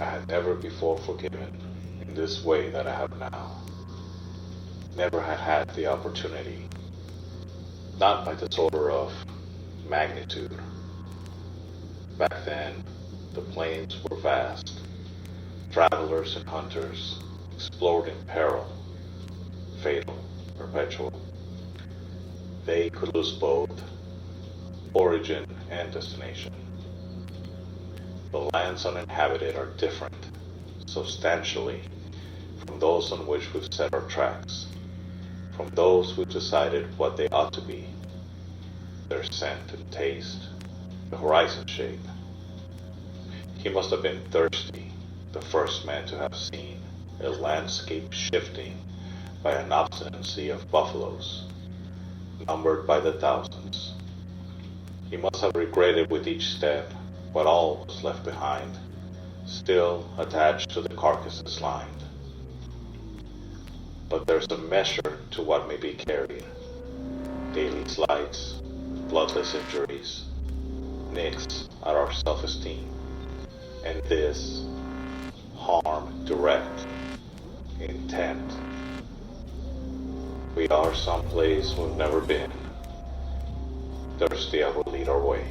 I had never before forgiven in this way that I have now. Never had had the opportunity, not by this order of magnitude. Back then, the plains were vast. Travelers and hunters explored in peril, fatal, perpetual. They could lose both origin and destination. The lands uninhabited are different, substantially, from those on which we've set our tracks, from those we've decided what they ought to be, their scent and taste, the horizon shape. He must have been thirsty, the first man to have seen a landscape shifting by an obstinacy of buffaloes, numbered by the thousands. He must have regretted with each step what all was left behind, still attached to the carcasses lined. But there's a measure to what may be carried. Daily slights, bloodless injuries, nicks at our self-esteem, and this harm direct, intent. We are someplace we've never been. Thirsty I will lead our way.